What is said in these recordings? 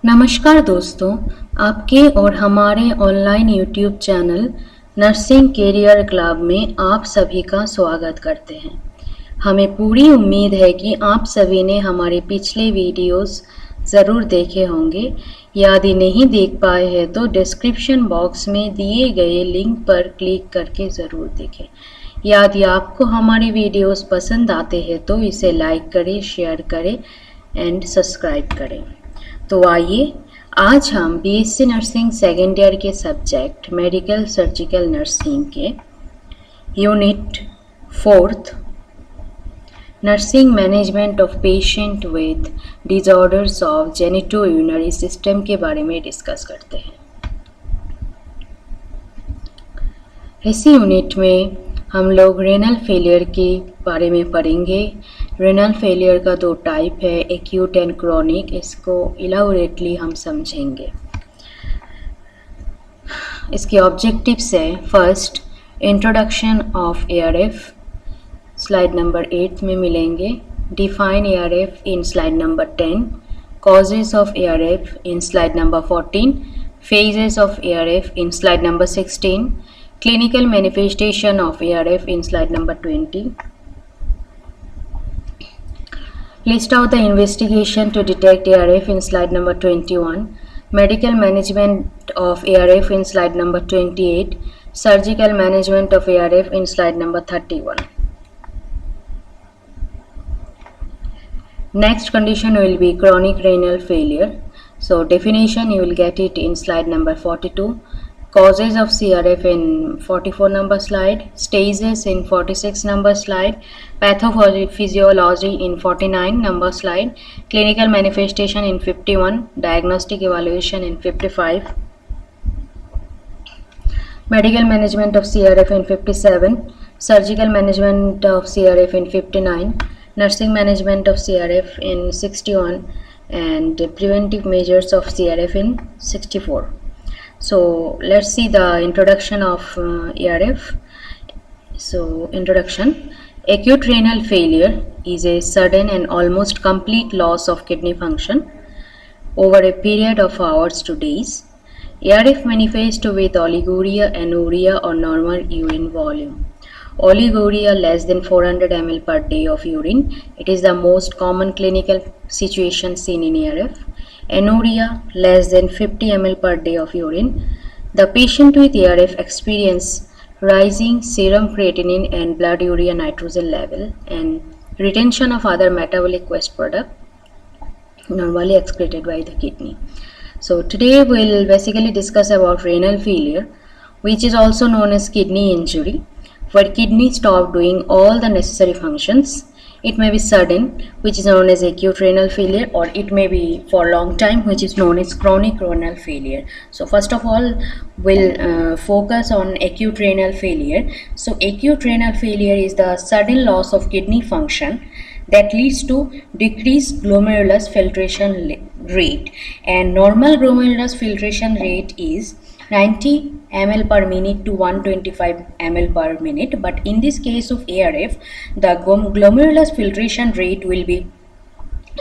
नमस्कार दोस्तों, आपके और हमारे online YouTube channel nursing career club में आप सभी का स्वागत करते हैं। हमें पूरी उम्मीद है कि आप सभी ने हमारे पिछले वीडियोस ज़रूर देखे होंगे। यदि नहीं देख पाए हैं तो डिस्क्रिप्शन बॉक्स में दिए गए लिंक पर क्लिक करके ज़रूर देखें। यदि आपको हमारे वीडियोस पसंद आते हैं तो इसे लाइक करें, शेयर करें एंड सब्सक्राइब करें। तो आइए आज हम बीएससी नर्सिंग सेकेंड ईयर के सब्जेक्ट मेडिकल सर्जिकल नर्सिंग के unit 4 nursing management of patient with disorders of genito urinary system के बारे में डिस्कस करते हैं। इसी यूनिट में हम लोग रेनल फेलियर के बारे में पढ़ेंगे। रेनल फेलियर का दो टाइप है, एक्यूट एंड क्रॉनिक। इसको इलाबोरेटली हम समझेंगे। इसके ऑब्जेक्टिव्स है, first introduction of ARF slide number 8 में मिलेंगे, define ARF in slide number 10, causes of ARF in slide number 14, phases of ARF in slide number 16, clinical manifestation of ARF in slide number 20. List out the investigation to detect ARF in slide number 21, medical management of ARF in slide number 28, surgical management of ARF in slide number 31. Next condition will be chronic renal failure. So definition you will get it in slide number 42, causes of CRF in 44 number slide, stages in 46 number slide, pathophysiology in 49 number slide, clinical manifestation in 51, diagnostic evaluation in 55, medical management of CRF in 57, surgical management of CRF in 59, nursing management of CRF in 61, and preventive measures of CRF in 64. So let's see the introduction of ARF. So introduction: acute renal failure is a sudden and almost complete loss of kidney function over a period of hours to days. ARF manifests with oliguria, anuria or normal urine volume. Oliguria less than 400 ml per day of urine. It is the most common clinical situation seen in ARF. Anuria less than 50 ml per day of urine. The patient with ARF experience rising serum creatinine and blood urea nitrogen level and retention of other metabolic waste product normally excreted by the kidney. So today we'll basically discuss about renal failure, which is also known as kidney injury, where kidney stop doing all the necessary functions. It may be sudden, which is known as acute renal failure, or it may be for a long time, which is known as chronic renal failure. So first of all, we'll focus on acute renal failure. So acute renal failure is the sudden loss of kidney function that leads to decreased glomerulus filtration rate, and normal glomerulus filtration rate is 90 ml per minute to 125 ml per minute, but in this case of ARF the glomerulus filtration rate will be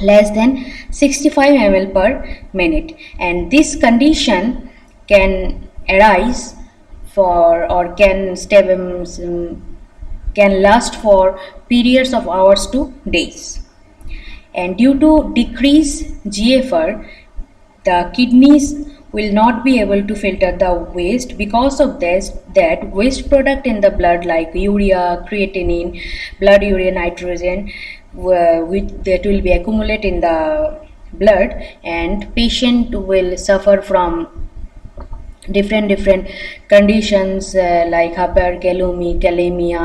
less than 65 ml per minute, and this condition can arise for or can last for periods of hours to days, and due to decreased GFR the kidneys will not be able to filter the waste. Because of this, that waste product in the blood like urea, creatinine, blood urea nitrogen, that will be accumulate in the blood, and patient will suffer from different conditions like hyperkalemia,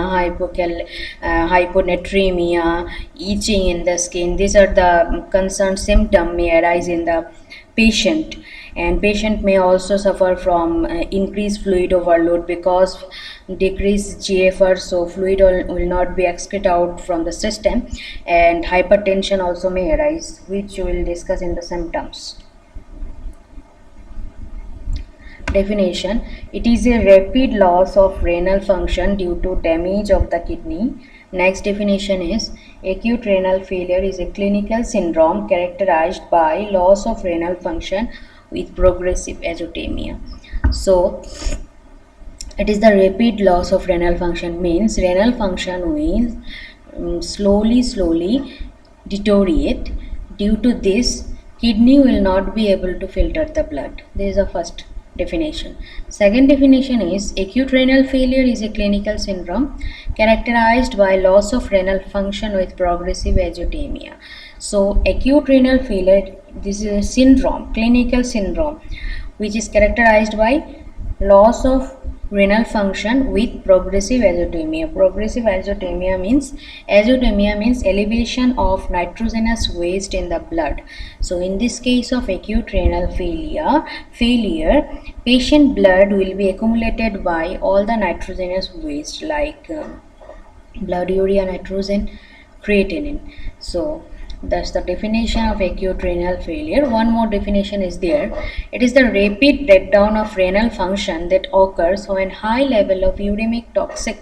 hyponatremia, itching in the skin. These are the concerned symptoms may arise in the patient, and patient may also suffer from increased fluid overload because decreased GFR, so fluid will not be excreted out from the system, and hypertension also may arise, which we will discuss in the symptoms. Definition: it is a rapid loss of renal function due to damage of the kidney Next definition is acute renal failure is a clinical syndrome characterized by loss of renal function with progressive azotemia. So it is the rapid loss of renal function, means renal function will slowly deteriorate. Due to this, kidney will not be able to filter the blood. This is the first definition. Second definition is acute renal failure is a clinical syndrome characterized by loss of renal function with progressive azotemia. So acute renal failure, this is a syndrome, clinical syndrome, which is characterized by loss of renal function with progressive azotemia. Progressive azotemia means elevation of nitrogenous waste in the blood. So in this case of acute renal failure, patient blood will be accumulated by all the nitrogenous waste like blood urea, nitrogen, creatinine. So that's the definition of acute renal failure. One more definition is there. It is the rapid breakdown of renal function that occurs when high level of uremic toxic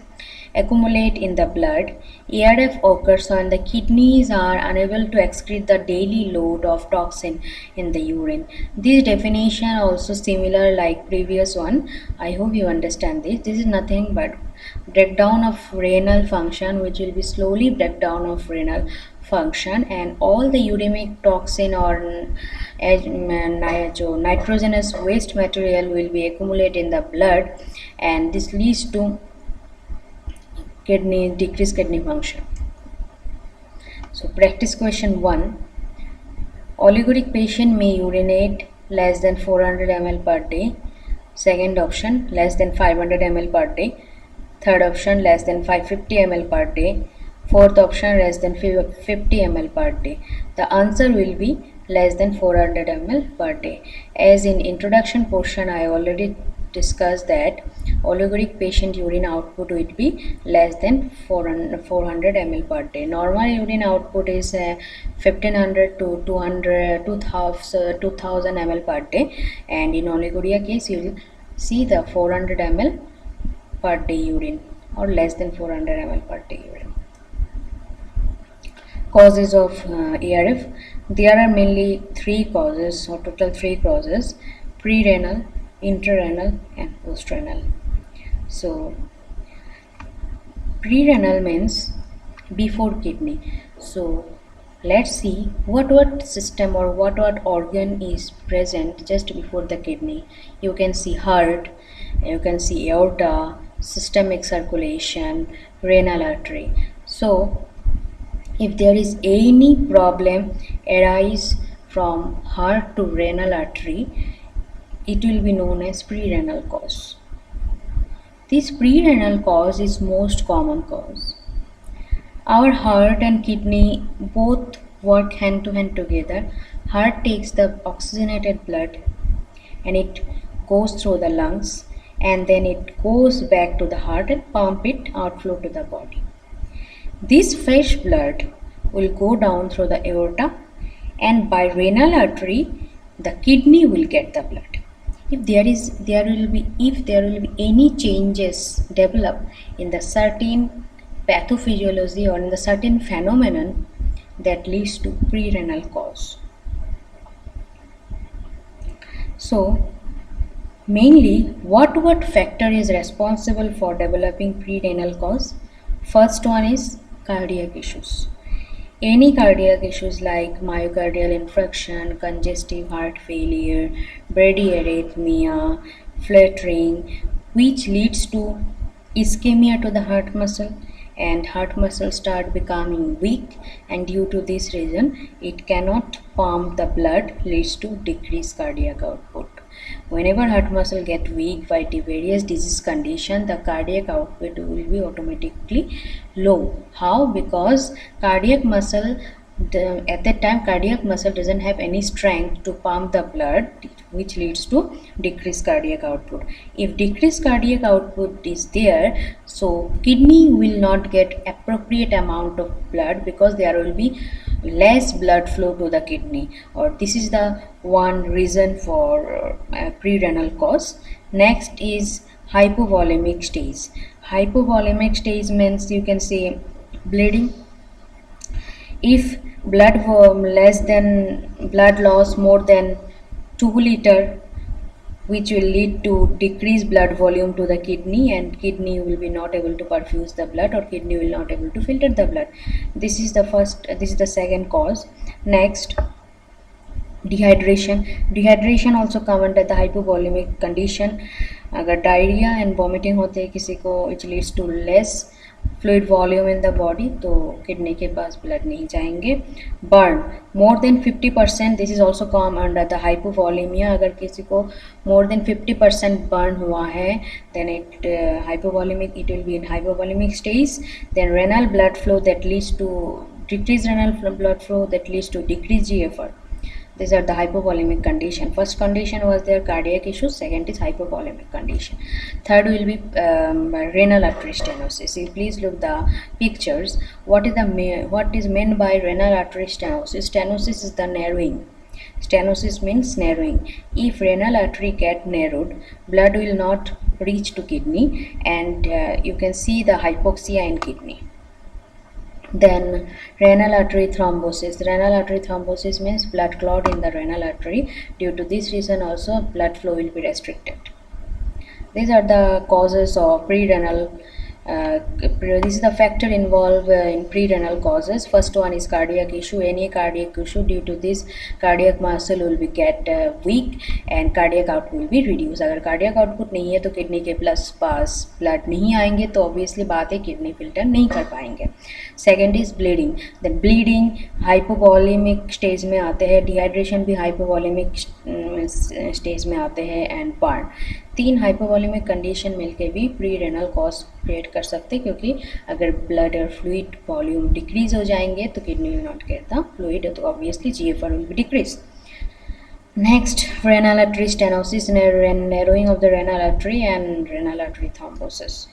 accumulate in the blood. ARF occurs when the kidneys are unable to excrete the daily load of toxin in the urine. This definition also similar like previous one. I hope you understand this. This is nothing but breakdown of renal function, which will be slowly breakdown of renal function, and all the uremic toxin or nitrogenous waste material will be accumulated in the blood, and this leads to decreased kidney function. So practice question 1. Oliguric patient may urinate less than 400 ml per day. Second option, less than 500 ml per day. Third option, less than 550 ml per day. Fourth option, less than 50 ml per day. The answer will be less than 400 ml per day. As in introduction portion, I already discussed that oliguric patient urine output would be less than 400 ml per day. Normal urine output is 1500 to 2000 ml per day, and in oliguria case you will see the 400 ml per day urine or less than 400 ml per day urine. Causes of ARF. There are mainly three causes, or total three causes: pre-renal, intrarenal and post-renal. So pre-renal means before kidney. So let's see what system or what organ is present just before the kidney. You can see heart, you can see aorta, systemic circulation, renal artery. So if there is any problem arise from heart to renal artery, it will be known as pre-renal cause. This pre-renal cause is most common cause. Our heart and kidney both work hand to hand together. Heart takes the oxygenated blood and it goes through the lungs, and then it goes back to the heart and pump it outflow to the body. This fresh blood will go down through the aorta, and by renal artery the kidney will get the blood. If there will be any changes develop in the certain pathophysiology or in the certain phenomenon that leads to pre-renal cause. So mainly what factor is responsible for developing pre-renal cause? First one is cardiac issues. Any cardiac issues like myocardial infarction, congestive heart failure, bradyarrhythmia, fluttering, which leads to ischemia to the heart muscle, and heart muscle start becoming weak, and due to this reason it cannot pump the blood, leads to decreased cardiac output. Whenever heart muscle get weak by the various disease condition, the cardiac output will be automatically low. How? Because cardiac muscle at that time cardiac muscle doesn't have any strength to pump the blood, which leads to decreased cardiac output. If decreased cardiac output is there, so kidney will not get appropriate amount of blood because there will be less blood flow to the kidney, or this is the one reason for pre-renal cause. Next is hypovolemic stage. Hypovolemic stage means you can say Bleeding, if blood loss more than 2 liter, which will lead to decreased blood volume to the kidney, and kidney will be not able to perfuse the blood, or kidney will not able to filter the blood. This is the second cause. Next, dehydration also come under the hypovolemic condition. अगर diarrhoea and vomiting होते हैं किसी को, it leads to less fluid volume in the body, तो kidney के पास blood नहीं जाएंगे. Burn more than 50%, this is also come under the hypovolaemia. अगर किसी को मोर देन 50% बर्न हुआ है, then it hypovolemic, it will be in hypovolemic stage. Then renal blood flow that leads to decreased renal blood flow that leads to decreased GFR. These are the hypovolemic condition. First condition was their cardiac issue, second is hypovolemic condition. Third will be renal artery stenosis. You please look the pictures. What is meant by renal artery stenosis? Stenosis is the narrowing. Stenosis means narrowing. If renal artery get narrowed, blood will not reach to kidney, and you can see the hypoxia in kidney. Then renal artery thrombosis. Renal artery thrombosis means blood clot in the renal artery. Due to this reason also blood flow will be restricted. These are the causes of pre-renal. This is the factor involved in pre-renal causes. First one is cardiac issue. Any cardiac issue, due to this cardiac muscle will be get weak and cardiac output will be reduced. अगर cardiac output नहीं है तो kidney के पास blood नहीं आएंगे, तो obviously बात है किडनी फिल्टर नहीं कर पाएंगे. Second is bleeding. Then bleeding hypovolemic stage में आते हैं, dehydration भी hypovolemic stage में आते हैं, and burn. 3 हाइपोवॉलीमिक कंडीशन मिलके भी प्री रेनल कॉज क्रिएट कर सकते, क्योंकि अगर ब्लड और फ्लूइड वॉल्यूम डिक्रीज हो जाएंगे तो kidney will not get the fluid, तो obviously GFR will be decrease. Next, renal artery stenosis, narrowing of the renal artery, and renal artery thrombosis.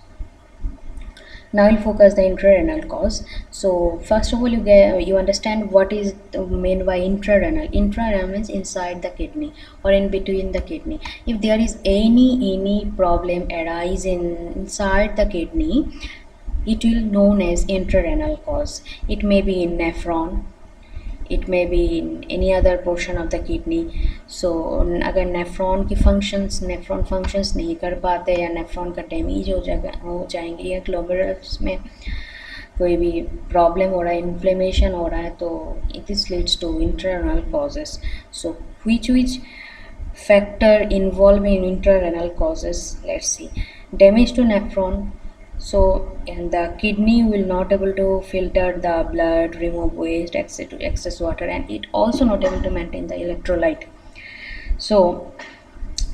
Now we'll focus the intrarenal cause. So first of all, you understand what is meant by intrarenal. Intrarenal means inside the kidney or in between the kidney. If there is any problem arise inside the kidney, it will known as intrarenal cause. It may be in nephron, it may be in any other portion of the kidney. So अगर nephron की nephron functions नहीं कर पाते, या nephron का damage हो जाएंगे, या ग्लोमेरुलस में कोई भी प्रॉब्लम हो रहा है, इन्फ्लेमेशन हो रहा है, तो this leads to intrarenal causes. So which factor involved in intrarenal causes? Let's see. Damage to nephron. So and the kidney will not able to filter the blood, remove waste, excess water, and it also not able to maintain the electrolyte. So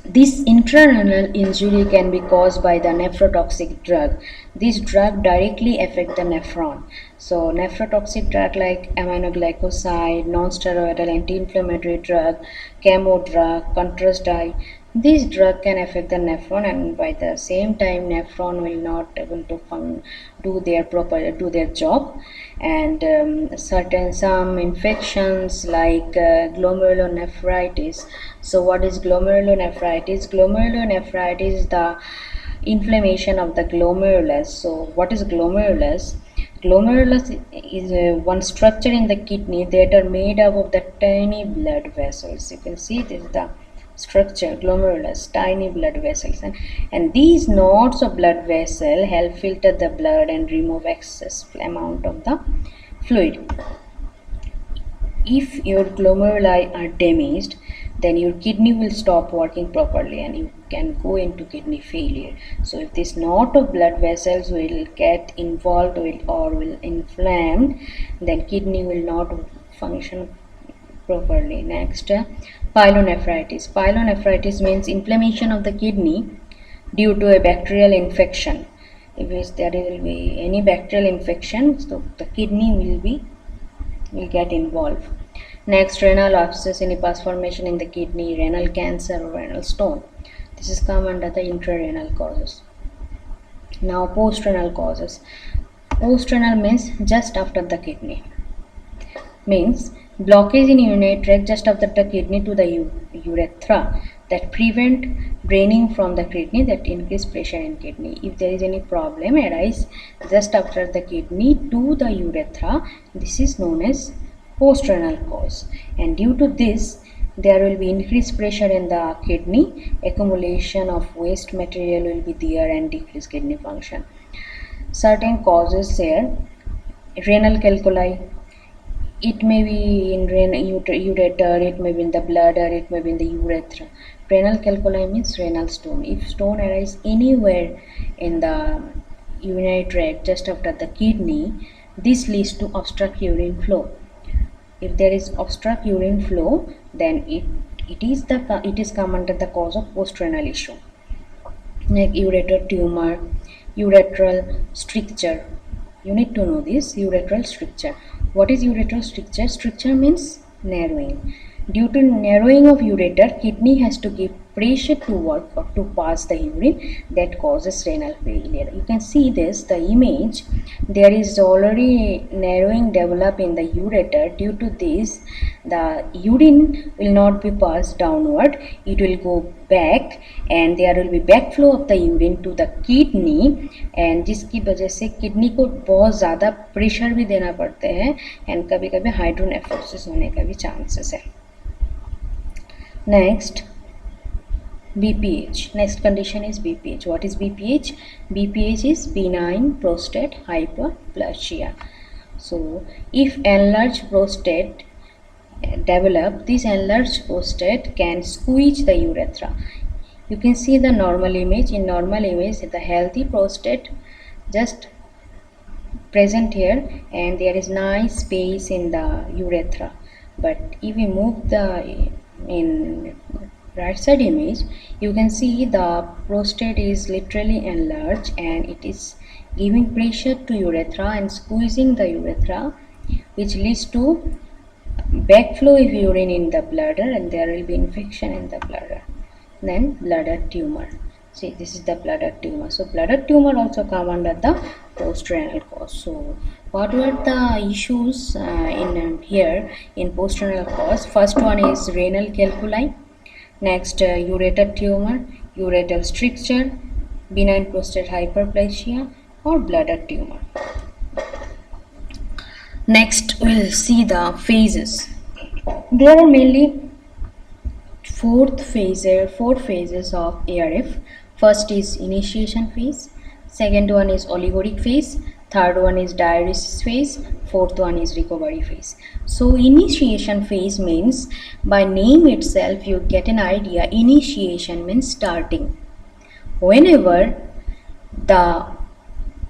this intrarenal injury can be caused by the nephrotoxic drug. This drug directly affect the nephron. So nephrotoxic drug like aminoglycoside, non-steroidal anti-inflammatory drug, chemo drug, contrast dye, this drug can affect the nephron, and by the same time nephron will not able to do their job, and some infections like glomerulonephritis. So what is glomerulonephritis? Glomerulonephritis is the inflammation of the glomerulus. So what is glomerulus? Glomerulus is one structure in the kidney that are made up of the tiny blood vessels. You can see this is the structure, glomerulus, tiny blood vessels, and these nodes of blood vessel help filter the blood and remove excess amount of the fluid. If your glomeruli are damaged, then your kidney will stop working properly and you can go into kidney failure. So if this knot of blood vessels will get involved or will inflamed, then kidney will not function properly. Next, pyelonephritis. Pyelonephritis means inflammation of the kidney due to a bacterial infection. If there will be any bacterial infection, so the kidney will get involved. Next, renal abscess, any pus formation in the kidney, renal cancer or renal stone. This is come under the intrarenal causes. Now postrenal causes. Postrenal means just after the kidney. Means blockage in urinary tract just after the kidney to the urethra. that prevent draining from the kidney, that increase pressure in kidney. If there is any problem arise just after the kidney to the urethra, this is known as postrenal cause, and due to this there will be increased pressure in the kidney, accumulation of waste material will be there and decreased kidney function. Certain causes here: renal calculi, it may be in ureter, it may be in the bladder, it may be in the urethra. Renal calculi means renal stone. If stone arises anywhere in the urinary tract just after the kidney, this leads to obstruct urine flow. If there is obstruct urine flow, then it is come under the cause of postrenal issue, like ureter tumor, urethral stricture. You need to know this urethral stricture. What is urethral stricture? Stricture means narrowing. Due to narrowing of ureter, kidney has to give pressure to work or to pass the urine, that causes renal failure. You can see this, the image, there is already narrowing develop in the ureter. Due to this, the urine will not be passed downward, it will go back and there will be backflow of the urine to the kidney, and जिसकी वजह से kidney को बहुत ज़्यादा pressure भी देना पड़ते हैं एंड कभी कभी हाइड्रोनेफ्रोसिस होने का भी चांसेस है. Next, BPH. Next condition is BPH. What is BPH? BPH is benign prostate hyperplasia. So, if enlarged prostate develop, this enlarged prostate can squeeze the urethra. You can see the normal image. In normal image, the healthy prostate just present here and there is nice space in the urethra. But if we move the in right side image, you can see the prostate is literally enlarged and it is giving pressure to urethra and squeezing the urethra, which leads to backflow of urine in the bladder and there will be infection in the bladder. Then bladder tumor. See, this is the bladder tumor. So bladder tumor also come under the postrenal cause. So what were the issues in here in postrenal cause? First one is renal calculi. Next, ureter tumor, ureteral stricture, benign prostate hyperplasia, or bladder tumor. Next, we'll see the phases. There are mainly four phases of ARF. First is initiation phase, second one is oliguric phase, third one is diuresis phase, fourth one is recovery phase. So initiation phase means, by name itself you get an idea, initiation means starting. Whenever the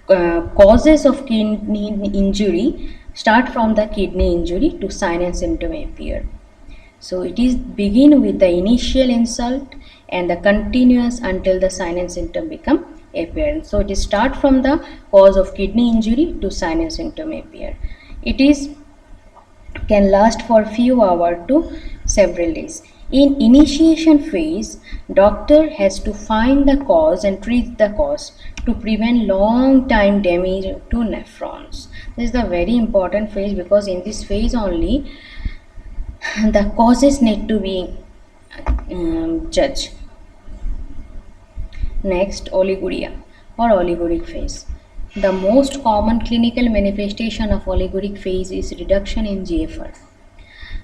causes of kidney injury start from the kidney injury to sign and symptom appear. So it is begin with the initial insult and the continuous until the sign and symptom become apparent. So it is start from the cause of kidney injury to sign and symptom appear. It is can last for few hours to several days. In initiation phase, doctor has to find the cause and treat the cause to prevent long time damage to nephrons. This is the very important phase because in this phase only the causes need to be judged. Next, oliguria or oliguric phase. The most common clinical manifestation of oliguric phase is reduction in GFR.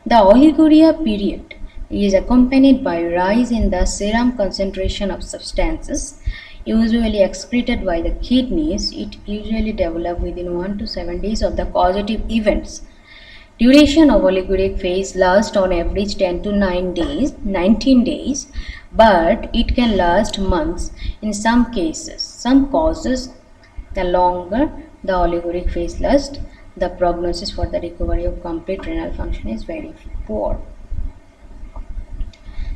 The oliguria period is accompanied by rise in the serum concentration of substances usually excreted by the kidneys. It usually develops within 1 to 7 days of the causative events. Duration of oliguric phase lasts on average 10 to 19 days, but it can last months in some cases. Some causes, the longer the oliguric phase lasts, the prognosis for the recovery of complete renal function is very poor.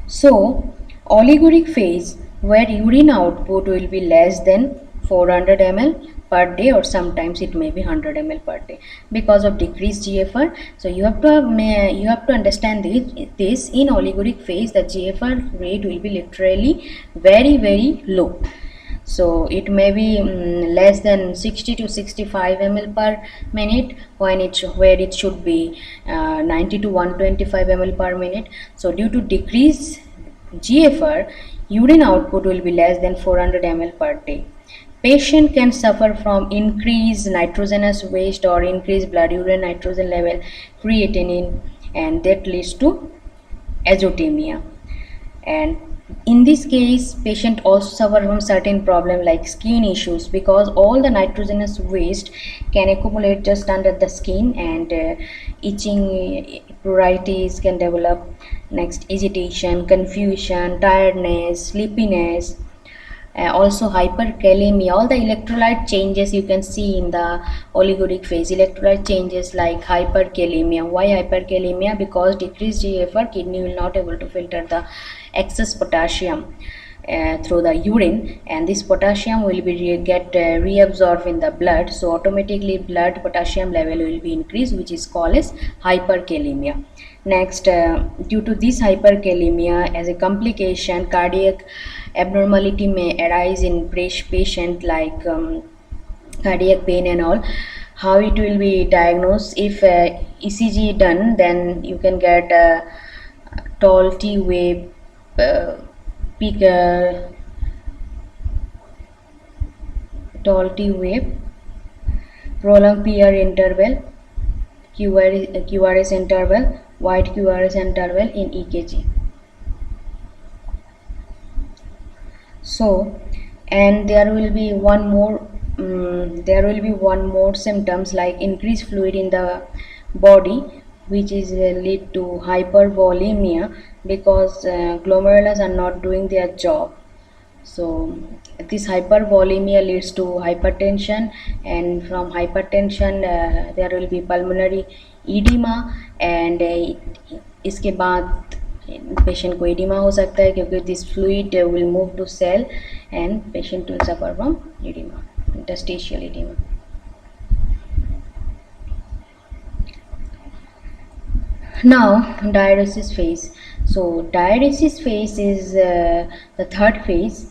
So, oliguric phase where urine output will be less than 400 ml per day, or sometimes it may be 100 ml per day because of decreased GFR. So you have to understand this in oliguric phase the GFR rate will be literally very low. So it may be less than 60 to 65 ml per minute where it should be 90 to 125 ml per minute. So due to decreased GFR, urine output will be less than 400 ml per day. Patient can suffer from increased nitrogenous waste or increased blood urine nitrogen level, creatinine, and that leads to azotemia. And in this case, patient also suffer from certain problem like skin issues, because all the nitrogenous waste can accumulate just under the skin, and itching, pruritus can develop. Next, agitation, confusion, tiredness, sleepiness, also hyperkalemia. All the electrolyte changes you can see in the oliguric phase. Electrolyte changes like hyperkalemia. Why hyperkalemia? Because decreased GFR, kidney will not able to filter the excess potassium through the urine, and this potassium will be get reabsorbed in the blood, so automatically blood potassium level will be increased, which is called as hyperkalemia. Next, due to this hyperkalemia, as a complication, cardiac abnormality may arise in patient like cardiac pain and all. How it will be diagnosed? If ECG done, then you can get tall T wave, peak, tall T wave, prolonged PR interval, QRS interval, wide QRS interval in EKG. So, and there will be one more symptoms like increased fluid in the body, which is lead to hypervolemia, because glomerulus are not doing their job. So this hypervolemia leads to hypertension, and from hypertension there will be pulmonary edema, and इसके बाद patient को oedema हो सकता है, क्योंकि this fluid will move to cell and patient will suffer from edema, interstitial edema. Now, diuresis phase. So, diuresis phase is the third phase.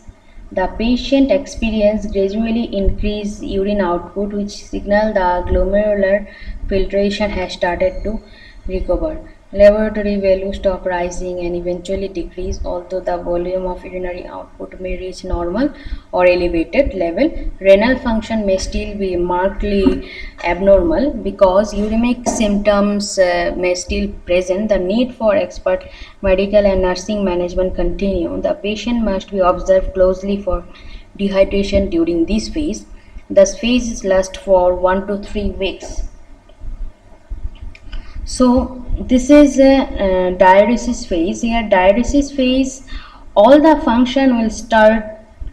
The patient experience gradually increase urine output, which signal the glomerular filtration has started to recover. Laboratory values stop rising and eventually decrease, although the volume of urinary output may reach normal or elevated level. Renal function may still be markedly abnormal because uremic symptoms may still present. The need for expert medical and nursing management continue. The patient must be observed closely for dehydration during this phase. This phase lasts for 1 to 3 weeks. So this is a diuresis phase. Here diuresis phase, all the function will start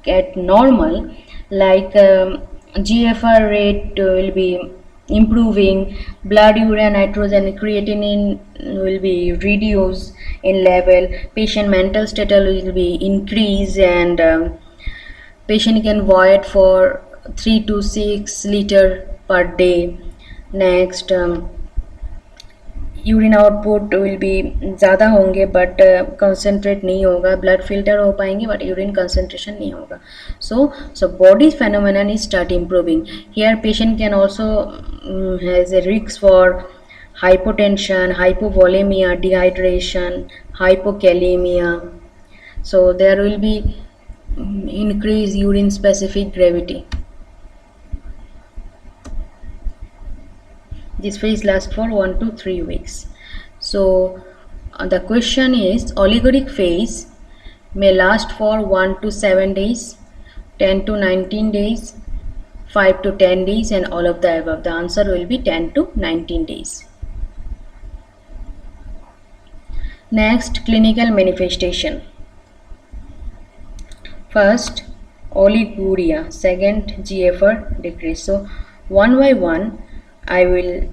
at normal, like GFR rate will be improving, blood urea nitrogen creatinine will be reduced in level, patient mental status will be increased, and patient can void for 3 to 6 liter per day. Next, urine output will B ज़्यादा होंगे but concentrate नहीं होगा, blood filter हो पाएंगे but urine concentration नहीं होगा. So body phenomenon is start improving. Here patient can also has a risk for hypotension, hypovolemia, dehydration, hypokalemia. So there will be increased urine specific gravity. This phase lasts for 1 to 3 weeks. So the question is, oliguric phase may last for 1 to 7 days, 10 to 19 days, 5 to 10 days, and all of the above. The answer will be 10 to 19 days. Next, clinical manifestation. First, oliguria. Second, GFR decrease. So one by one I will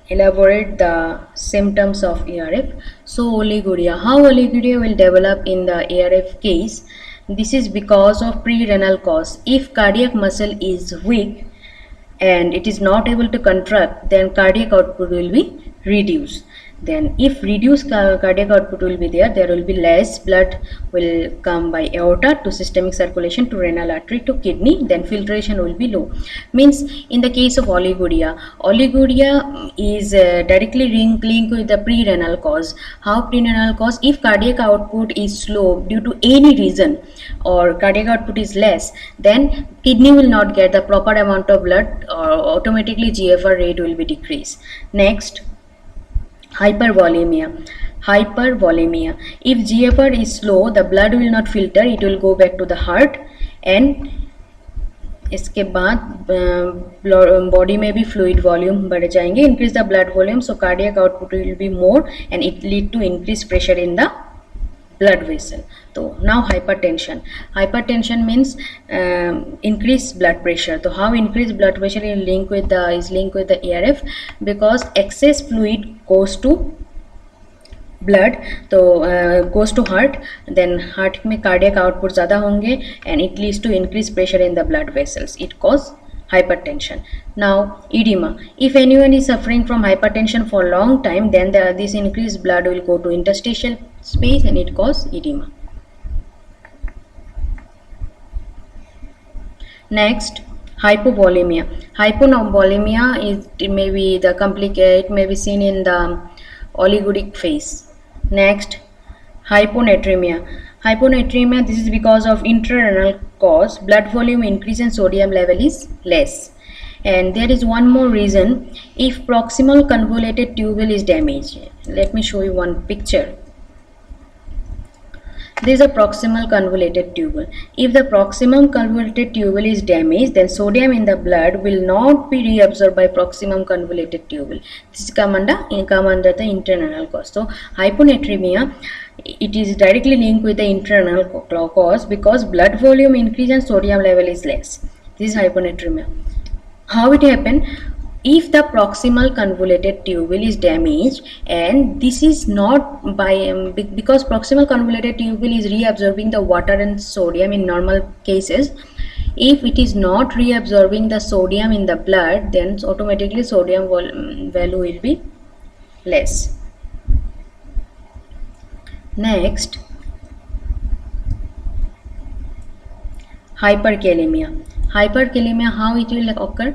elaborate the symptoms of ARF. So oliguria. How oliguria will develop in the ARF case? This is because of pre-renal cause. If cardiac muscle is weak and it is not able to contract, then cardiac output will be reduced. Then if reduced cardiac output will be there, there will be less blood will come by aorta to systemic circulation to renal artery to kidney, then filtration will be low. Means in the case of oliguria, oliguria is directly linked with the pre-renal cause. How pre-renal cause? If cardiac output is slow due to any reason or cardiac output is less, then kidney will not get the proper amount of blood, or automatically GFR rate will be decreased. Next, hypervolemia. Hypervolemia, if GFR is slow, the blood will not filter, it will go back to the heart, and इसके बाद body में भी fluid volume बढ़ जाएंगे, increase the blood volume, so cardiac output will be more and it lead to increase pressure in the blood vessel. So now hypertension means increased blood pressure. So how increased blood pressure is linked with the ARF, because excess fluid goes to blood, तो goes to heart, then heart में cardiac output ज़्यादा होंगे and it leads to increased pressure in the blood vessels. It cause hypertension. Now edema, if anyone is suffering from hypertension for long time, then this increased blood will go to interstitial space and it cause edema. Next, hypovolemia. Hypovolemia it may be seen in the oliguric phase. Next, hyponatremia. Hyponatremia, this is because of intrarenal cause, blood volume increase and sodium level is less. And there is one more reason, if proximal convoluted tubule is damaged. Let me show you one picture. This is a proximal convoluted tubule. If the proximal convoluted tubule is damaged, then sodium in the blood will not be reabsorbed by proximal convoluted tubule. This come under the internal cause. So hyponatremia, it is directly linked with the internal cause, because blood volume increase and sodium level is less. This is hyponatremia. How it happen? If the proximal convoluted tubule is damaged, and this is not by because proximal convoluted tubule is reabsorbing the water and sodium in normal cases, if it is not reabsorbing the sodium in the blood, then automatically sodium value will be less. Next, hyperkalemia. Hyperkalemia, how it will occur?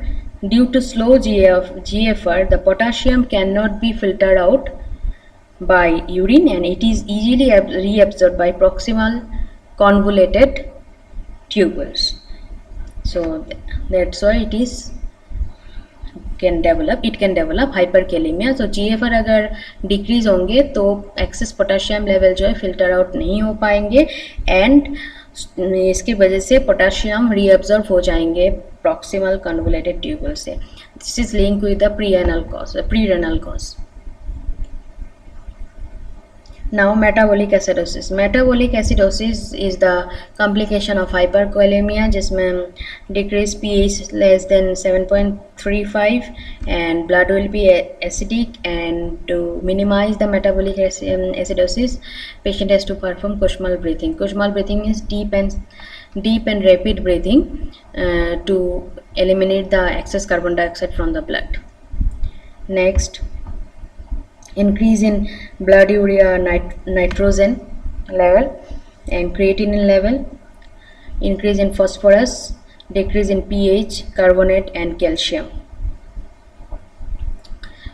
Due to slow GFR, the potassium cannot be filtered out by urine and it is easily reabsorbed by proximal convoluted tubules. So that's why it can develop hyperkalemia. So GFR अगर decrease होंगे तो excess potassium level जो है filter out नहीं हो पाएंगे and इसकी वजह से पोटाशियम रीअब्जॉर्ब हो जाएंगे प्रॉक्सिमल कन्वोलेटेड ट्यूबल से. This is link with the pre-renal cause. Now metabolic acidosis. Metabolic acidosis is the complication of hyperkalemia जिसमें decreased pH less than 7.35 and blood will be acidic, and to minimize the metabolic acidosis, patient has to perform Kushmal breathing. Kushmal breathing means deep and rapid breathing to eliminate the excess carbon dioxide from the blood. Next, increase in blood urea nitrogen level and creatinine level, increase in phosphorus, decrease in pH, carbonate and calcium.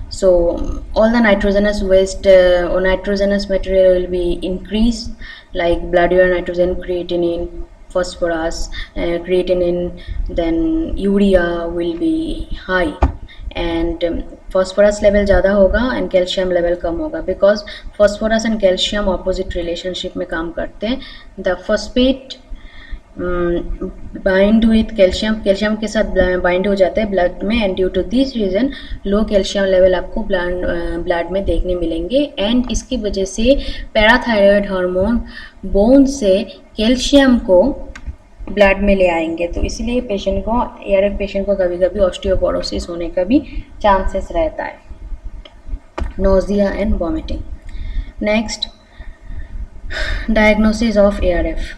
So all the nitrogenous waste or nitrogenous material will be increased, like blood urea nitrogen, creatinine, phosphorus, creatinine, then urea will be high and phosphorus level ज़्यादा होगा and calcium level कम होगा, because phosphorus and calcium opposite relationship में काम करते हैं. The phosphate bind with calcium के साथ bind हो जाता है blood में, and due to this reason low calcium level आपको blood में देखने मिलेंगे, and इसकी वजह से पैराथायरॉयड हार्मोन बोन से कैल्शियम को ब्लड में ले आएंगे. तो इसलिए पेशेंट को ARF पेशेंट को कभी कभी ऑस्टियोपोरोसिस होने का भी चांसेस रहता है. Nausea and vomiting. Next, diagnosis of ARF.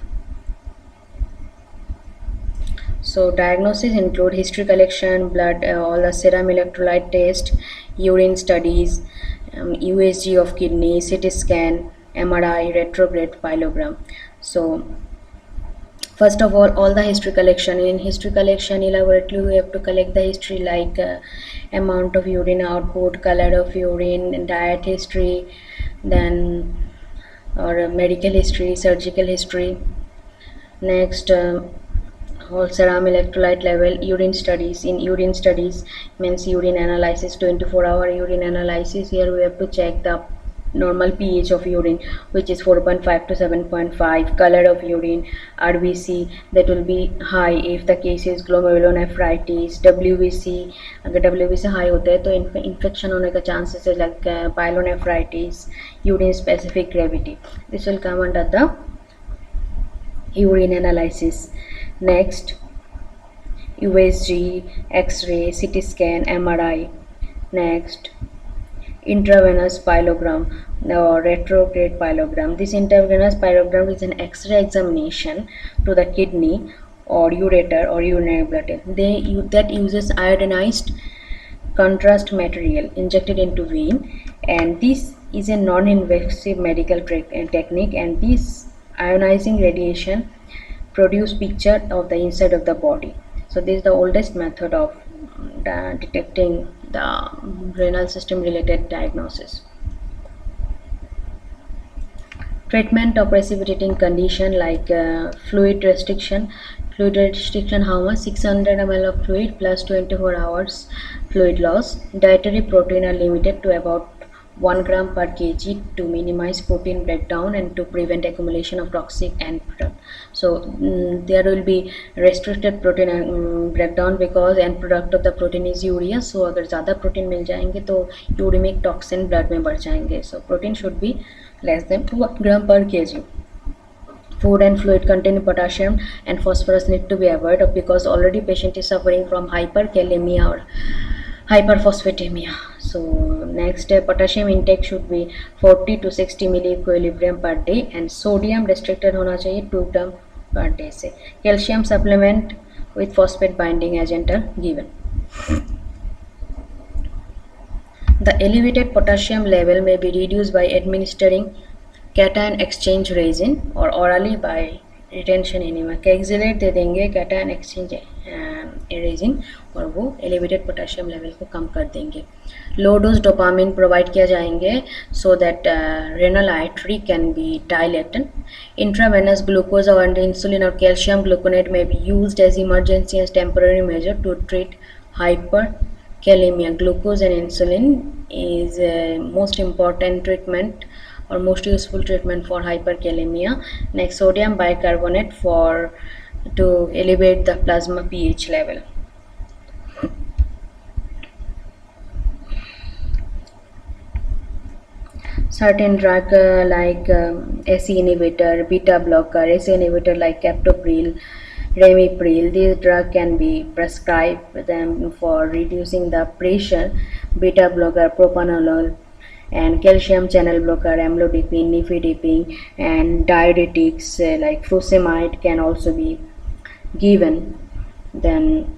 So diagnosis include history collection, blood, all the serum electrolyte test, urine studies, USG of kidney, CT scan, MRI, retrograde pyelogram. So first of all the history collection. In history collection elaborately we have to collect the history like amount of urine output, color of urine, diet history, then or medical history, surgical history. Next, whole serum electrolyte level, urine studies. In urine studies means urine analysis, 24-hour urine analysis. Here we have to check the normal pH of urine, which is 4.5 to 7.5. Color of urine, RBC, that will be high if the case is glomerulonephritis. WBC, अगर WBC high होता है तो infection होने का chances है like pyelonephritis. Urine specific gravity, this will come under the urine analysis. Next, USG, X-ray, CT scan, MRI. Next, intravenous pyelogram or retrograde pyelogram. This intravenous pyelogram is an X-ray examination to the kidney or ureter or urinary bladder. That uses iodinized contrast material injected into vein, and this is a non-invasive medical technique, and this ionizing radiation produce picture of the inside of the body. So this is the oldest method of detecting the renal system related diagnosis. Treatment of precipitating condition like fluid restriction. Fluid restriction, how much? 600 ml of fluid plus 24 hours fluid loss. Dietary protein are limited to about 1 gram per kg to minimize protein breakdown and to prevent accumulation of toxic end product. So there will be restricted protein breakdown because end product of the protein is urea. So अगर ज़्यादा protein मिल जाएंगे तो uremic toxin blood में बढ़ जाएंगे. So protein should be less than 1 gram per kg. Food and fluid containing potassium and phosphorus need to be avoided because already patient is suffering from hyperkalemia or hyperphosphatemia. So next, potassium intake should be 40 to 60 milliequilibrium per day, and sodium restricted होना चाहिए 2 gram per day से. Calcium supplement with phosphate binding agent are given. The elevated potassium level may be reduced by administering cation exchange resin or orally by retention enema. Kayexalate दे देंगे cation exchange resin और वो elevated potassium level को कम कर देंगे. Low dose dopamine provide किया जाएंगे so that renal artery can be dilated. Intravenous glucose और इंसुलिन और कैल्शियम ग्लूकोनेट में be used as emergency as temporary measure to treat hyperkalemia. Glucose and insulin is most important treatment or most useful treatment for hyperkalemia. Next, sodium bicarbonate to elevate the plasma pH level. Certain drug like SE inhibitor, beta blocker, SE inhibitor like captopril, Ramipril, this drug can be prescribed them for reducing the pressure. Beta blocker, propranolol, and calcium channel blocker, amlodipine, nifedipine, and diuretics like furosemide can also be given. Then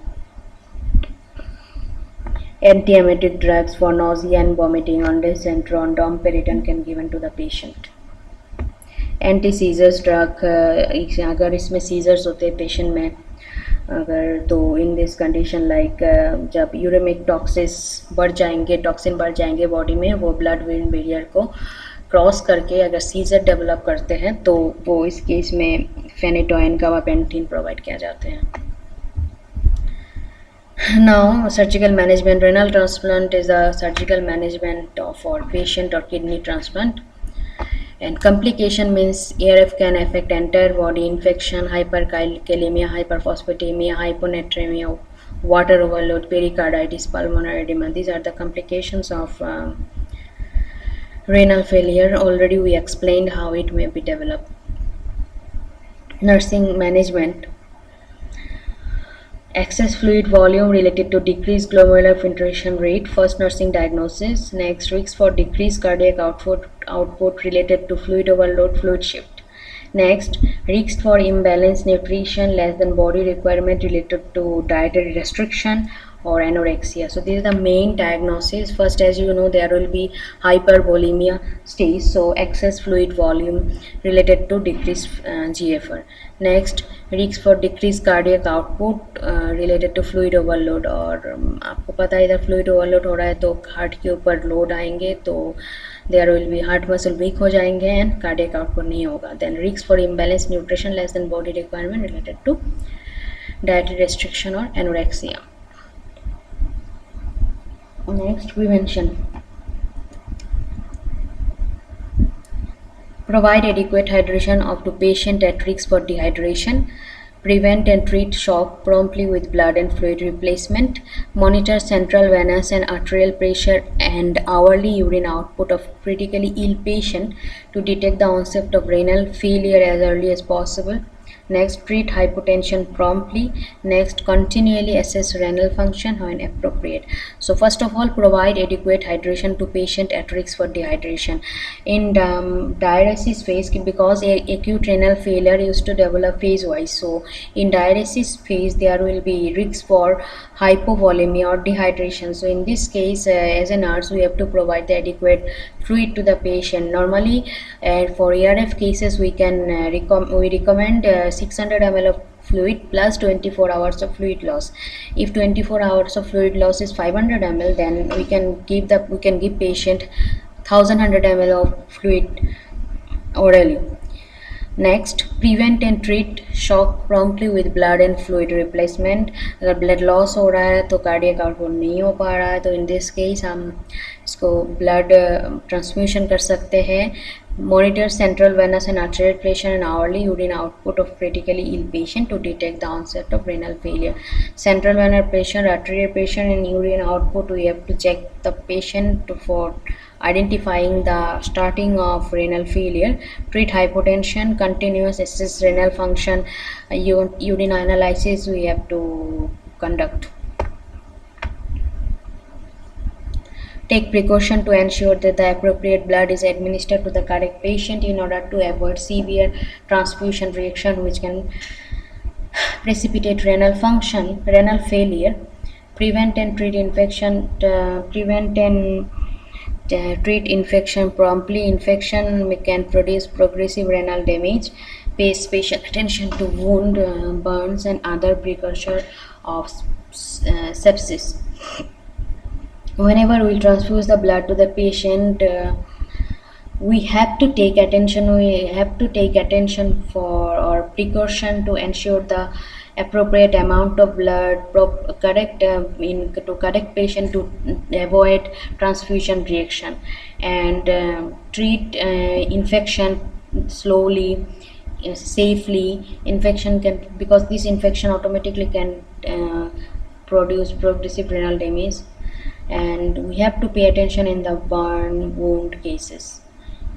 antiemetic drugs for nausea and vomiting, ondansetron, domperidone can given to the patient. Anti seizures drug, अगर इसमें seizures होते हैं patient में अगर, तो in this condition like जब uremic toxin बढ़ जाएंगे बॉडी में, वो ब्लड वेन बैरियर को क्रॉस करके अगर सीजर डेवलप करते हैं तो वो इस केस में फेनेटोइन गाबापेंटिन प्रोवाइड किया जाते हैं. Now, surgical management. Renal transplant is a surgical management for patient or kidney transplant. And complication means ARF can affect entire body: infection, hyperkalemia, hyperphosphatemia, hyponatremia, water overload, pericarditis, pulmonary edema. These are the complications of renal failure. Already we explained how it may be developed. Nursing management. Excess fluid volume related to decreased glomerular filtration rate, first nursing diagnosis. Next, risks for decreased cardiac output related to fluid overload, fluid shift. Next, risks for imbalanced nutrition, less than body requirement related to dietary restriction or anorexia. So these are the main diagnoses. First, as you know, there will be hypervolemia stage, so excess fluid volume related to decreased GFR. Next, risks for decreased cardiac output related to fluid overload, और आपको पता है इधर fluid overload हो रहा है तो heart के ऊपर लोड आएंगे तो there will be heart muscle weak हो जाएंगे and cardiac output नहीं होगा. Then risks for imbalanced nutrition less than body requirement related to dietary restriction or anorexia. Next, prevention. Provide adequate hydration of the patient at risk for dehydration. Prevent and treat shock promptly with blood and fluid replacement. Monitor central venous and arterial pressure and hourly urine output of critically ill patient to detect the onset of renal failure as early as possible. Next, treat hypotension promptly. Next, continually assess renal function when appropriate. So first of all, provide adequate hydration to patient at risk for dehydration. In diuresis phase, because acute renal failure used to develop phase wise, so in diuresis phase there will be risk for hypovolemia or dehydration. So in this case, as a nurse, we have to provide the adequate fluid to the patient. Normally, for ARF cases, we can recommend 600 ml of fluid plus 24 hours of fluid loss. If 24 hours of fluid loss is 500 ml, then we can give patient 1100 ml of fluid orally. Next, prevent and treat shock promptly with blood and fluid replacement. अगर blood loss हो रहा है तो cardiac output नहीं हो पा रहा है तो in this case हम इसको blood transfusion कर सकते हैं. Monitor central venous and arterial pressure and hourly urine output of critically ill patient to detect the onset of renal failure. Central venous pressure, arterial pressure and urine output, we have to check the patient for identifying the starting of renal failure. Treat hypotension, continuous assess renal function, urine analysis we have to conduct. Take precaution to ensure that the appropriate blood is administered to the correct patient in order to avoid severe transfusion reaction which can precipitate renal failure. Prevent and treat infection. Treat infection promptly. Infection can produce progressive renal damage. Pay special attention to wound, burns and other precursor of sepsis. Whenever we transfuse the blood to the patient, we have to take attention for or precaution to ensure the appropriate amount of blood, correct patient to avoid transfusion reaction, and treat infection slowly, safely. Infection can, because this infection automatically can produce progressive renal damage, and we have to pay attention in the burn wound cases.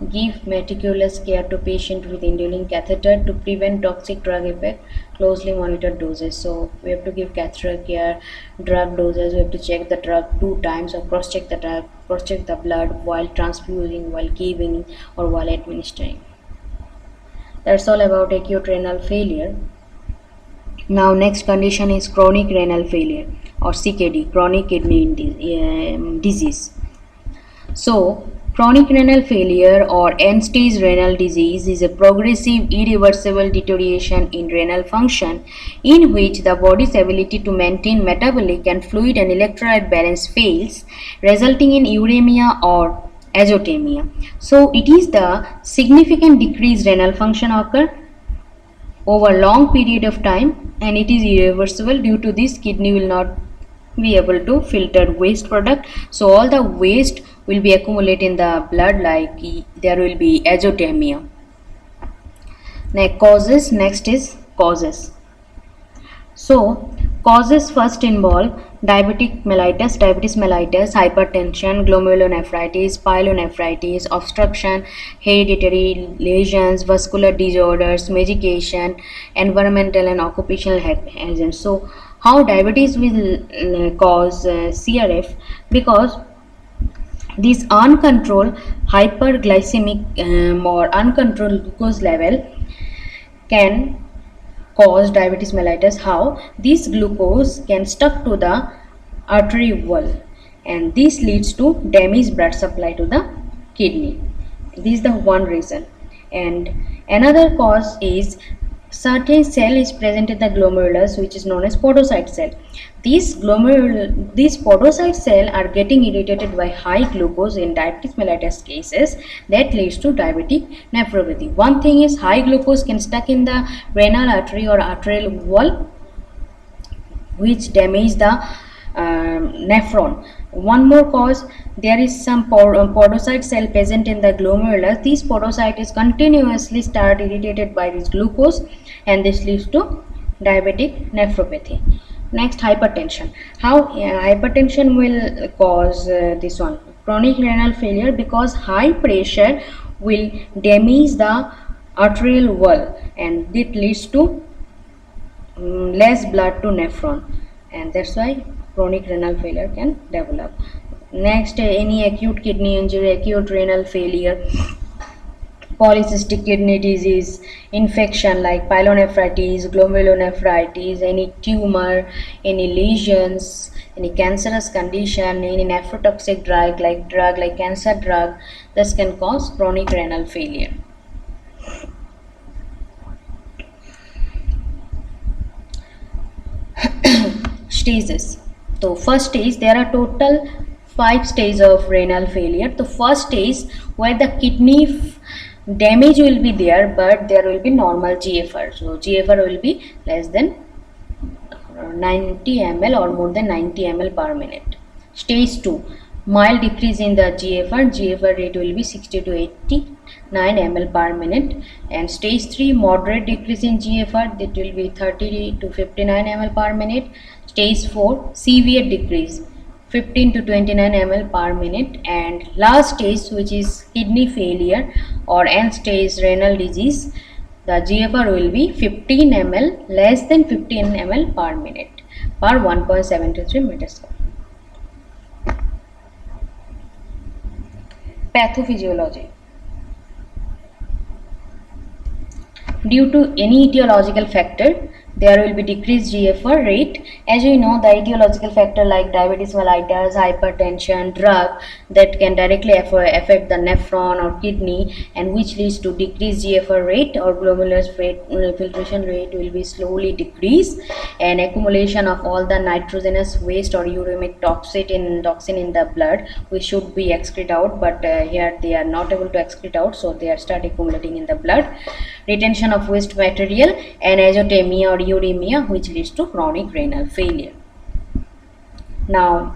Give meticulous care to patient with indwelling catheter to prevent toxic drug effect. Closely monitor doses. So we have to give catheter care, drug doses. We have to check the drug 2 times or cross-check the drug, cross-check the blood while transfusing, while giving, or while administering. That's all about acute renal failure. Now next condition is chronic renal failure or CKD, chronic kidney disease. So chronic renal failure or end-stage renal disease is a progressive, irreversible deterioration in renal function in which the body's ability to maintain metabolic and fluid and electrolyte balance fails, resulting in uremia or azotemia. So it is the significant decreased renal function occur over long period of time, and it is irreversible. Due to this, kidney will not be able to filter waste product, so all the waste will be accumulated in the blood, like there will be azotemia. Next is causes. So causes first involve diabetes mellitus, hypertension, glomerulonephritis, pyelonephritis, obstruction, hereditary lesions, vascular disorders, medication, environmental and occupational hazards. So how diabetes will cause CRF? Because this uncontrolled hyperglycemic or uncontrolled glucose level can cause diabetes mellitus. How? This glucose can stuck to the artery wall, and this leads to damaged blood supply to the kidney. This is the one reason. And another cause is certain cell is present in the glomerulus which is known as podocyte cell. These podocyte cell are getting irritated by high glucose in diabetes mellitus cases, that leads to diabetic nephropathy. One thing is high glucose can stuck in the renal artery or arterial wall, which damage the nephron. One more cause, there is some podocyte cell present in the glomerulus. These podocyte is continuously start irritated by this glucose, and this leads to diabetic nephropathy. Next, hypertension. How hypertension will cause this one? Chronic renal failure, because high pressure will damage the arterial wall, and it leads to less blood to nephron, and that's why chronic renal failure can develop. Next, any acute kidney injury, acute renal failure, polycystic kidney disease, infection like pyelonephritis, glomerulonephritis, any tumor, any lesions, any cancerous condition, any nephrotoxic drug like cancer drug, this can cause chronic renal failure. Stages. So first stage, there are total 5 stages of renal failure. The first stage where the kidney damage will be there, but there will be normal GFR. So GFR will be less than 90 ml or more than 90 ml per minute. Stage 2, mild decrease in the GFR rate will be 60 to 89 ml per minute. And stage 3, moderate decrease in GFR, that will be 30 to 59 ml per minute. Stage 4, severe decrease, 15 to 29 ml per minute. And last stage, which is kidney failure or end stage renal disease, the GFR will be 15 ml, less than 15 ml per minute per 1.73 meters. Pathophysiology. Due to any etiological factor, there will be decreased GFR rate. As you know, the etiological factor like diabetes mellitus, hypertension, drug that can directly affect the nephron or kidney, and which leads to decreased GFR rate or glomerular filtration rate will be slowly decreased, and accumulation of all the nitrogenous waste or uremic toxin in the blood, which should be excreted out, but here they are not able to excrete out, so they are start accumulating in the blood. Retention of waste material and azotemia or uremia, which leads to chronic renal failure. Now,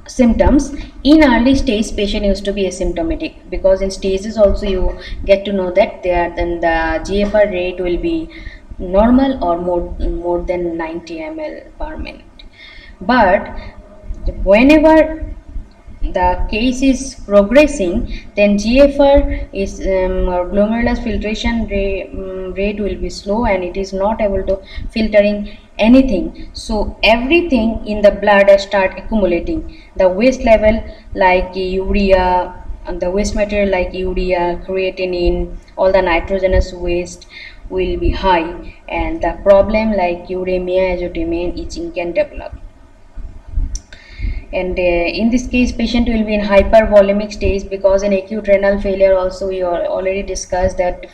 symptoms. In early stage, patient used to be asymptomatic, because in stages also you get to know that then the GFR rate will be normal or more than 90 ml per minute. But whenever the case is progressing, then GFR is or glomerular filtration rate will be slow, and it is not able to filtering anything. So everything in the blood start accumulating. The waste level like urea, and the waste material like urea, creatinine, all the nitrogenous waste will be high, and the problem like uremia, azotemia, and itching can develop. And in this case, patient will be in hypervolemic stage, because in acute renal failure also we already discussed that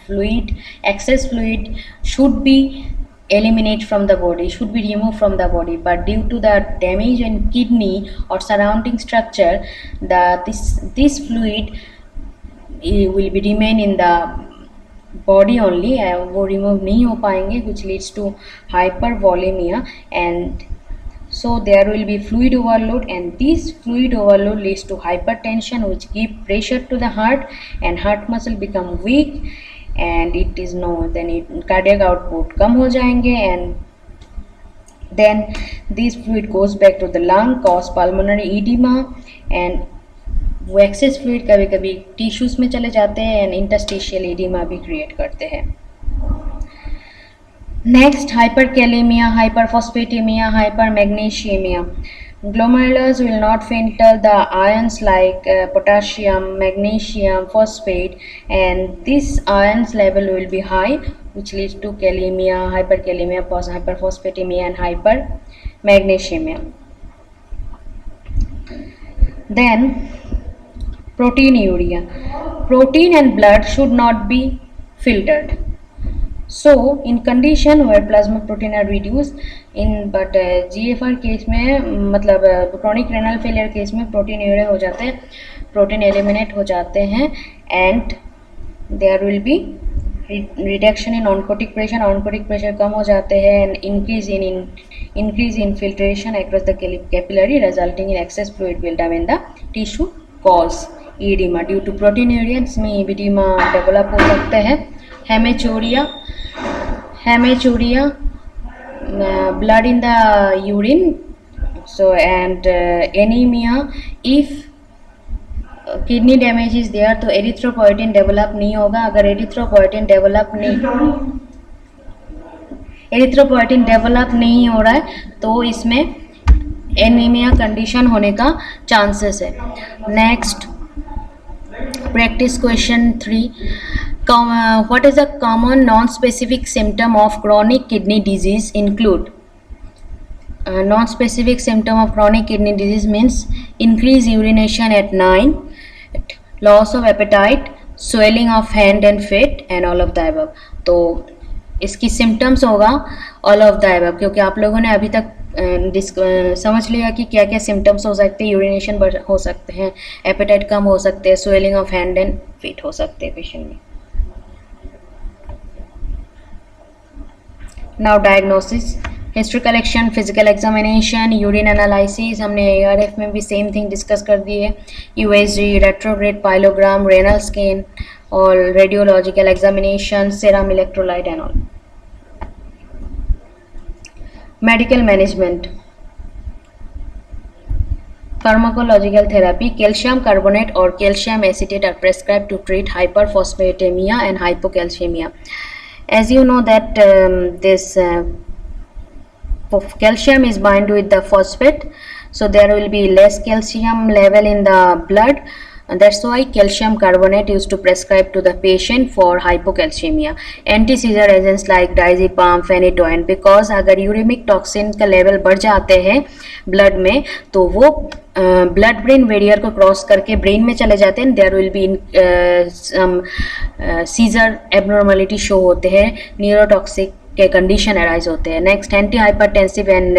excess fluid should be eliminated from the body, should be removed from the body, but due to the damage in kidney or surrounding structure, this fluid will be remain in the body only, वो remove नहीं हो पाएंगे, which leads to hypervolemia, and so there will be fluid overload, and this fluid overload leads to hypertension, which give pressure to the heart, and heart muscle become weak, and it is cardiac output कम हो जाएंगे, and then this fluid goes back to the lung, cause pulmonary edema, and वो excess fluid कभी कभी tissues में चले जाते हैं, and interstitial edema भी create करते हैं. Next, hyperkalemia, hyperphosphatemia, hypermagnesiemia. Glomerulus will not filter the ions like potassium, magnesium, phosphate, and this ions level will be high, which leads to kalemia, hyperkalemia, hyperphosphatemia, and hypermagnesiemia. Then proteinuria. Protein and blood should not be filtered. So in condition where plasma protein are reduced in but GFR case में मतलब chronic renal failure case में proteinuria हो जाते हैं, protein eliminate हो जाते हैं and there will be reduction in oncotic pressure कम हो जाते हैं and increase in filtration across the capillary resulting in excess fluid buildup in the tissue cause edema due to proteinuria. इसमें edema develop हो सकते हैं. Hematuria, blood in the urine, so and anemia. If kidney damage is there तो erythropoietin develop नहीं होगा. अगर erythropoietin develop नहीं हो रहा है तो इसमें एनीमिया कंडीशन होने का चांसेस है. Next practice question 3. What is a common non-specific symptom of chronic kidney disease? Include non-specific symptom of chronic kidney disease means increased urination at night, loss of appetite, swelling of hand and feet and all of the above. तो इसकी symptoms होगा all of the above, क्योंकि आप लोगों ने अभी तक समझ लिया कि क्या क्या सिम्टम्स हो सकते हैं. यूरिनेशन हो सकते हैं, एपेटाइट कम हो सकते हैं, swelling of hand and feet हो सकते हैं पेशेंट में. Now diagnosis, history collection, physical examination, urine analysis. हमने ARF में भी सेम थिंग डिस्कस कर दी है. USG, retrograde pyelogram, renal scan और radiological examination, serum electrolyte and all. Medical management, pharmacological therapy, calcium carbonate or calcium acetate are prescribed to treat hyperphosphatemia and hypocalcemia. As you know that this calcium is bound with the phosphate, so there will be less calcium level in the blood. And that's why calcium carbonate used to prescribe to the patient for hypocalcemia. Anti-seizure agents like diazepam, phenytoin, because अगर uremic toxin का level बढ़ जाते हैं blood में तो वो blood brain barrier को cross करके ब्रेन में चले जाते हैं. There will be some seizure abnormality show होते हैं, न्यूरोटॉक्सिक के कंडीशन अराइज होते हैं. Next anti hypertensive and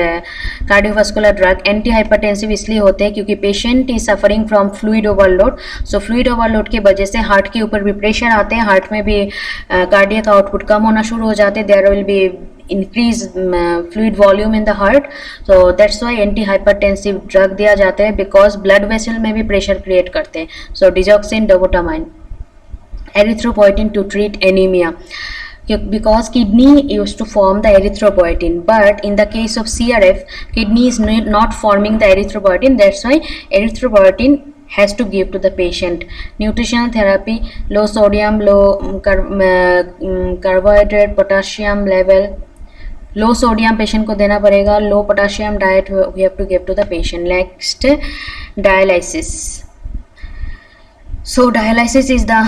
cardiovascular drug. Anti hypertensive इसलिए होते हैं क्योंकि patient is suffering from fluid overload. So fluid overload की वजह से हार्ट के ऊपर भी प्रेशर आते हैं, हार्ट में भी कार्डियक आउटपुट कम होना शुरू हो जाते हैं. There will be increase fluid volume in the heart. So that's why anti hypertensive drug दिया जाता है, बिकॉज ब्लड वेसल में भी प्रेशर क्रिएट करते हैं. So digoxin, dobutamine. Erythropoietin to treat anaemia, because kidney used to form the erythropoietin, but in the case of CRF kidney is not forming the erythropoietin. That's why erythropoietin has to give to the patient. Nutritional therapy, low sodium, low carbohydrate, potassium level. Low sodium patient को देना पड़ेगा. Low potassium diet we have to give to the patient. Next, dialysis. So dialysis is the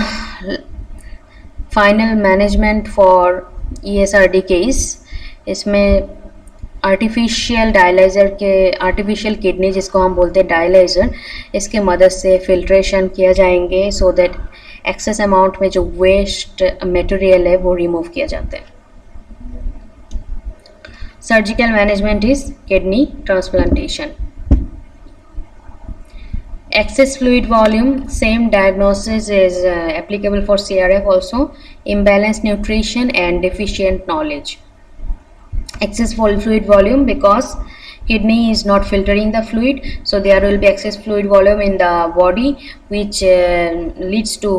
final management for ESRD case. इसमें artificial dialyser के artificial kidney जिसको हम बोलते हैं dialyser, इसके मदद से फिल्ट्रेशन किया जाएंगे सो दैट एक्सेस अमाउंट में जो वेस्ट मटेरियल है वो रिमूव किया जाता है. Surgical management is kidney transplantation. Excess fluid volume, same diagnosis is applicable for CRF also. Imbalanced nutrition and deficient knowledge. Excess fluid volume because kidney is not filtering the fluid, so there will be excess fluid volume in the body which leads to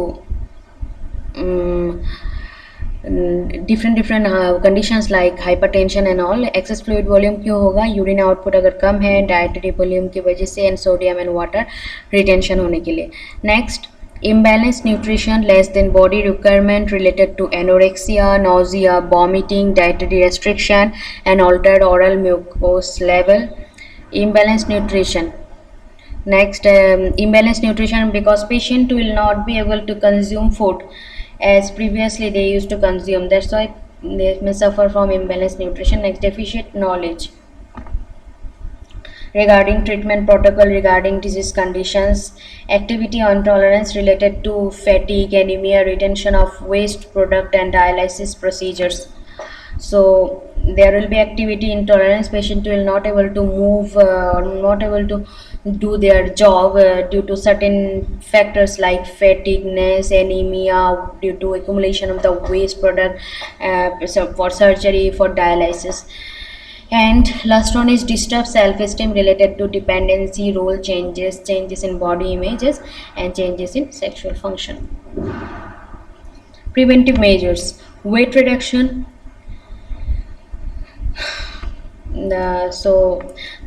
different conditions like hypertension and all. Excess fluid volume क्यों होगा? Urine output अगर कम है dietary volume की वजह से and sodium and water retention होने के लिए. Next, imbalanced nutrition, less than body requirement related to anorexia, nausea, vomiting, dietary restriction and altered oral mucose level. Imbalanced nutrition. Next, imbalanced nutrition because patient will not be able to consume food as previously they used to consume. That's why they may suffer from imbalanced nutrition. Next, deficient knowledge. regarding treatment protocol regarding disease conditions, activity on tolerance related to fatigue, anemia, retention of waste product and dialysis procedures. So there will be activity intolerance. Patient will not able to move, not able to do their job due to certain factors like fatigueness, anemia, due to accumulation of the waste product, so for surgery, for dialysis. And last one is disturbed self-esteem related to dependency, role changes, changes in body images, and changes in sexual function. Preventive measures: weight reduction. So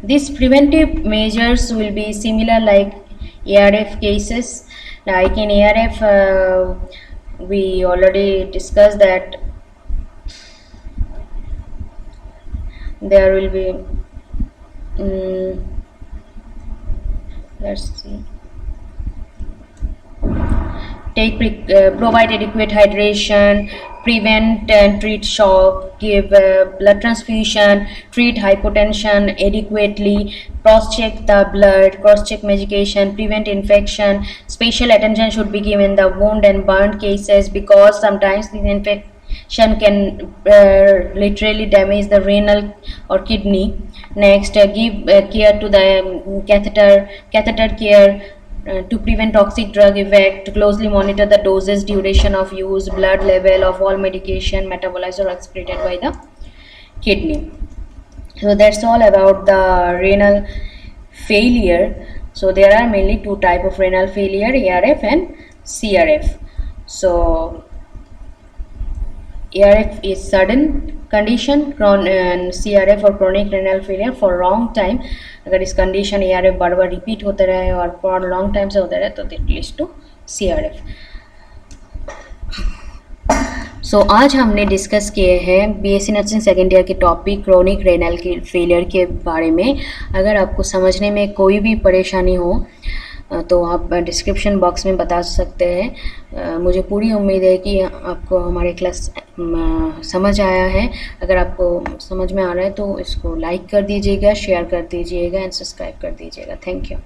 these preventive measures will be similar like ARF cases. Like in ARF, we already discussed that there will be let's see, provide adequate hydration, prevent and treat shock, give blood transfusion, treat hypotension adequately, cross-check the blood, cross-check medication, prevent infection. Special attention should be given the wound and burn cases, because sometimes the infection can literally damage the renal or kidney. Next, give care to the catheter care, to prevent toxic drug effect, to closely monitor the doses, duration of use, blood level of all medication metabolized or excreted by the kidney. So that's all about the renal failure. So there are mainly two type of renal failure, ARF and CRF. So ARF is sudden condition, and CRF or chronic renal failure for long time. अगर इस condition ARF बार बार repeat होते रहे और for long time से होते रहे तो that leads to CRF. सो आज हमने डिस्कस किए हैं BSc नर्सिंग सेकेंड ईयर के टॉपिक क्रोनिक रेनल के फेलियर के बारे में. अगर आपको समझने में कोई भी परेशानी हो तो आप डिस्क्रिप्शन बॉक्स में बता सकते हैं. मुझे पूरी उम्मीद है कि आपको हमारे क्लास समझ आया है. अगर आपको समझ में आ रहा है तो इसको लाइक कर दीजिएगा, शेयर कर दीजिएगा एंड सब्सक्राइब कर दीजिएगा. Thank you.